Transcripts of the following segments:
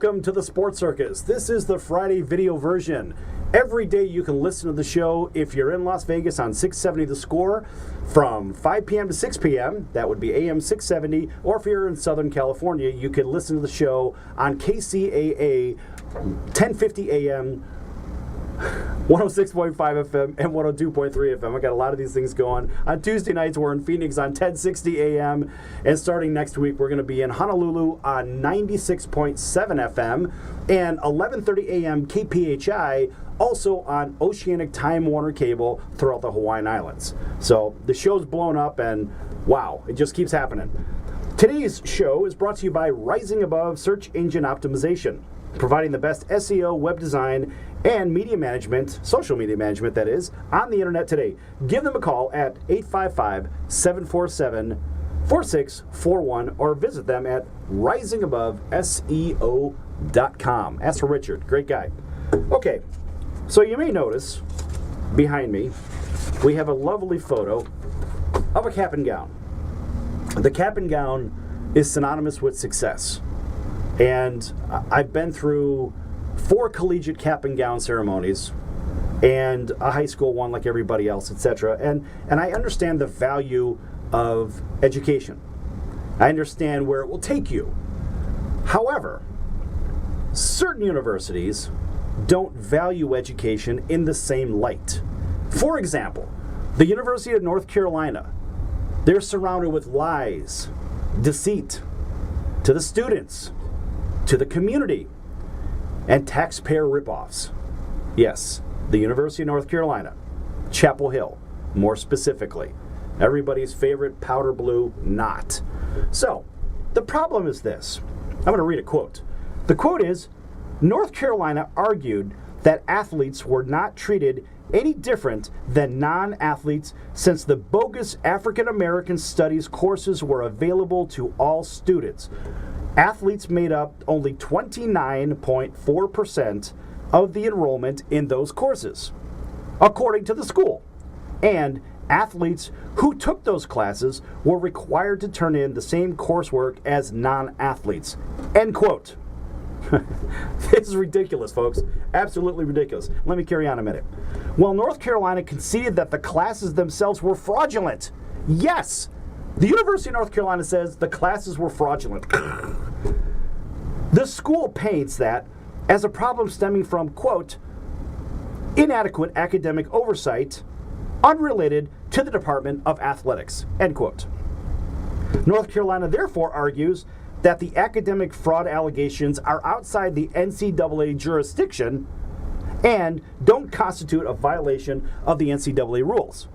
Welcome to the Sports Circus. This is the Friday video version. Every day you can listen to the show if you're in Las Vegas on 670 The Score from 5 p.m. to 6 p.m. That would be AM 670. Or if you're in Southern California, you can listen to the show on KCAA 1050 AM, 106.5 FM and 102.3 FM. I got a lot of these things going. On Tuesday nights, we're in Phoenix on 1060 AM. And starting next week, we're going to be in Honolulu on 96.7 FM and 1130 AM KPHI, also on Oceanic Time Warner Cable throughout the Hawaiian Islands. So the show's blown up, and wow, it just keeps happening. Today's show is brought to you by Rising Above Search Engine Optimization, providing the best SEO, web design, and media management, social media management that is, on the internet today. Give them a call at 855-747-4641 or visit them at risingaboveseo.com. Ask for Richard, great guy. Okay, so you may notice behind me we have a lovely photo of a cap and gown. The cap and gown is synonymous with success. And I've been through 4 collegiate cap and gown ceremonies and a high school one like everybody else, etc. And I understand the value of education. I understand where it will take you. However, certain universities don't value education in the same light. For example, the University of North Carolina, they're surrounded with lies, deceit to the students, to the community, and taxpayer ripoffs. Yes, the University of North Carolina, Chapel Hill, more specifically. Everybody's favorite powder blue knot. So, the problem is this. I'm going to read a quote. The quote is, North Carolina argued that athletes were not treated any different than non-athletes since the bogus African American Studies courses were available to all students. Athletes made up only 29.4% of the enrollment in those courses, according to the school. And athletes who took those classes were required to turn in the same coursework as non-athletes. End quote. This is ridiculous, folks. Absolutely ridiculous. Let me carry on a minute. Well, North Carolina conceded that the classes themselves were fraudulent. Yes, the University of North Carolina says the classes were fraudulent. The school paints that as a problem stemming from, quote, inadequate academic oversight unrelated to the Department of Athletics, end quote. North Carolina therefore argues that the academic fraud allegations are outside the NCAA jurisdiction and don't constitute a violation of the NCAA rules.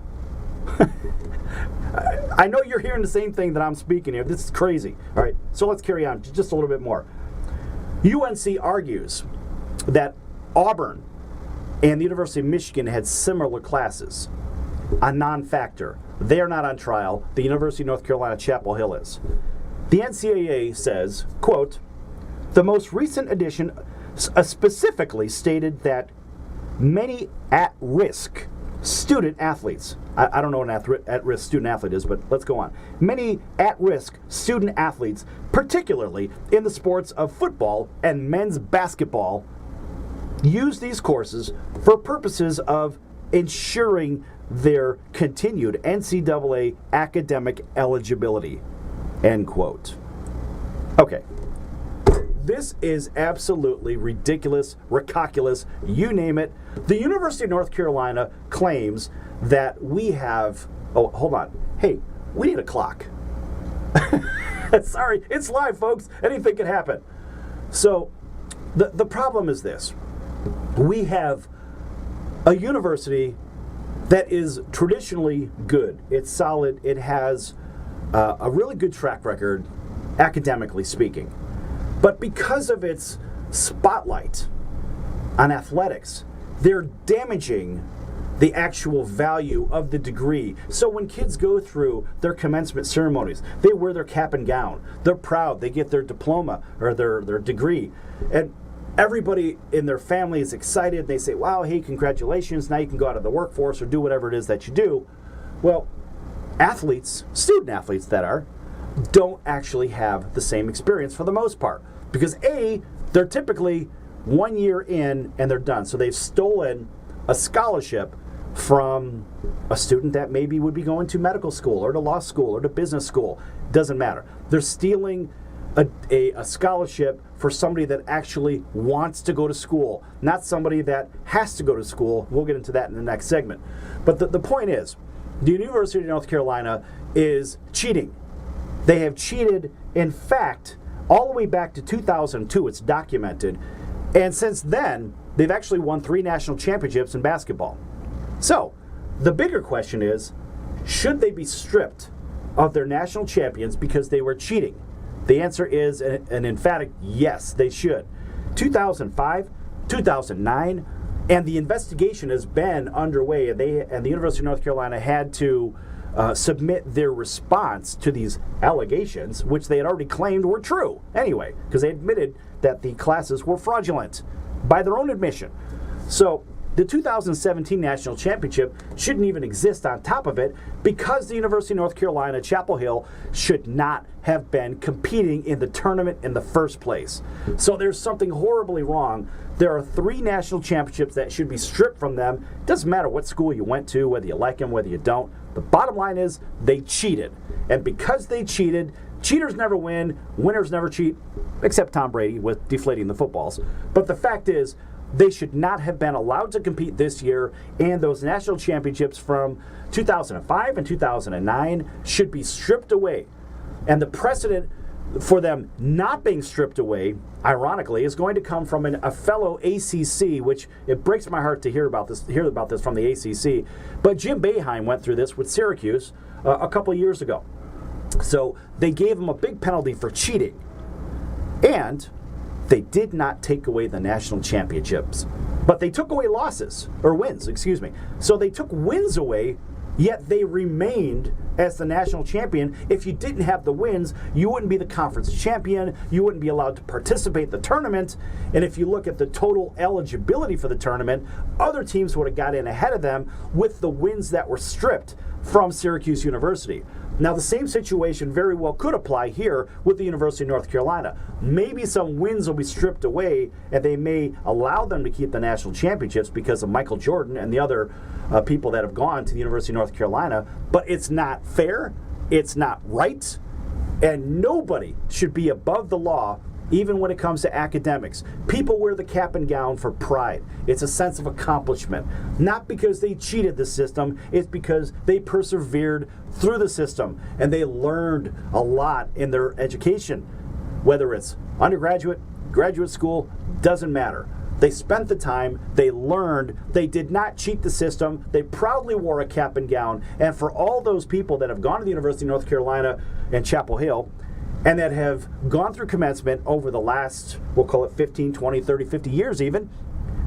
I know you're hearing the same thing that I'm speaking here. This is crazy. All right, so let's carry on just a little bit more. UNC argues that Auburn and the University of Michigan had similar classes, a non-factor. They are not on trial. The University of North Carolina, Chapel Hill is. The NCAA says, quote, the most recent edition specifically stated that many at-risk student athletes, I don't know what an at-risk student athlete is, but let's go on. Many at-risk student athletes, particularly in the sports of football and men's basketball, use these courses for purposes of ensuring their continued NCAA academic eligibility. End quote. Okay. This is absolutely ridiculous, ridiculous, you name it. The University of North Carolina claims that we have... Oh, hold on. Hey, we need a clock. Sorry, it's live, folks. Anything can happen. So, the problem is this. We have a university that is traditionally good. It's solid. It has a really good track record, academically speaking. But because of its spotlight on athletics, they're damaging the actual value of the degree. So when kids go through their commencement ceremonies, they wear their cap and gown. They're proud. They get their diploma or their degree. And everybody in their family is excited. They say, wow, hey, congratulations. Now you can go out of the workforce or do whatever it is that you do. Well, athletes, student athletes that are, don't actually have the same experience for the most part. Because A, they're typically 1 year in and they're done. So they've stolen a scholarship from a student that maybe would be going to medical school or to law school or to business school. Doesn't matter. They're stealing a scholarship for somebody that actually wants to go to school, not somebody that has to go to school. We'll get into that in the next segment. But the point is, the University of North Carolina is cheating. They have cheated, in fact, all the way back to 2002. It's documented. And since then, they've actually won 3 national championships in basketball. So, the bigger question is, should they be stripped of their national champions because they were cheating? The answer is an emphatic yes, they should. 2005, 2009, and the investigation has been underway, and the University of North Carolina had to submit their response to these allegations, which they had already claimed were true anyway, because they admitted that the classes were fraudulent by their own admission. So the 2017 National Championship shouldn't even exist on top of it because the University of North Carolina, Chapel Hill, should not have been competing in the tournament in the first place. So there's something horribly wrong. There are 3 national championships that should be stripped from them. It doesn't matter what school you went to, whether you like them, whether you don't. The bottom line is they cheated. And because they cheated, cheaters never win, winners never cheat, except Tom Brady with deflating the footballs. But the fact is, they should not have been allowed to compete this year, and those national championships from 2005 and 2009 should be stripped away. And the precedent for them not being stripped away, ironically, is going to come from a fellow ACC, which it breaks my heart to hear about this from the ACC. But Jim Boeheim went through this with Syracuse a couple of years ago. So they gave him a big penalty for cheating, and they did not take away the national championships, but they took away wins. So they took wins away, yet they remained as the national champion. If you didn't have the wins, you wouldn't be the conference champion, you wouldn't be allowed to participate in the tournament, and if you look at the total eligibility for the tournament, other teams would have got in ahead of them with the wins that were stripped from Syracuse University. Now, the same situation very well could apply here with the University of North Carolina. Maybe some wins will be stripped away, and they may allow them to keep the national championships because of Michael Jordan and the other people that have gone to the University of North Carolina. But it's not fair, it's not right, and nobody should be above the law, even when it comes to academics. People wear the cap and gown for pride. It's a sense of accomplishment. Not because they cheated the system, it's because they persevered through the system and they learned a lot in their education. Whether it's undergraduate, graduate school, doesn't matter. They spent the time, they learned, they did not cheat the system, they proudly wore a cap and gown, and for all those people that have gone to the University of North Carolina and Chapel Hill, and that have gone through commencement over the last, we'll call it 15, 20, 30, 50 years even,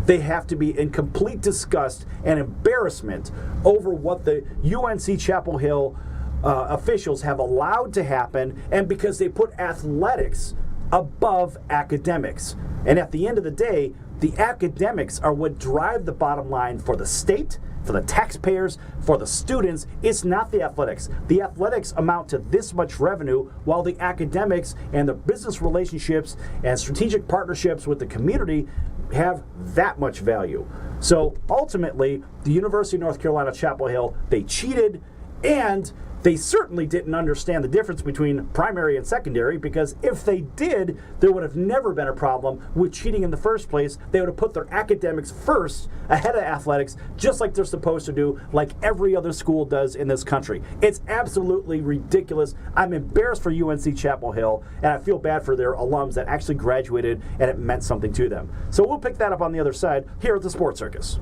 they have to be in complete disgust and embarrassment over what the UNC Chapel Hill officials have allowed to happen, and because they put athletics above academics. And at the end of the day, the academics are what drive the bottom line for the state, for the taxpayers, for the students. It's not the athletics. The athletics amount to this much revenue, while the academics and the business relationships and strategic partnerships with the community have that much value. So ultimately, the University of North Carolina, Chapel Hill, they cheated, and they certainly didn't understand the difference between primary and secondary, because if they did, there would have never been a problem with cheating in the first place. They would have put their academics first ahead of athletics, just like they're supposed to do, like every other school does in this country. It's absolutely ridiculous. I'm embarrassed for UNC Chapel Hill, and I feel bad for their alums that actually graduated and it meant something to them. So we'll pick that up on the other side here at the Sports Circus.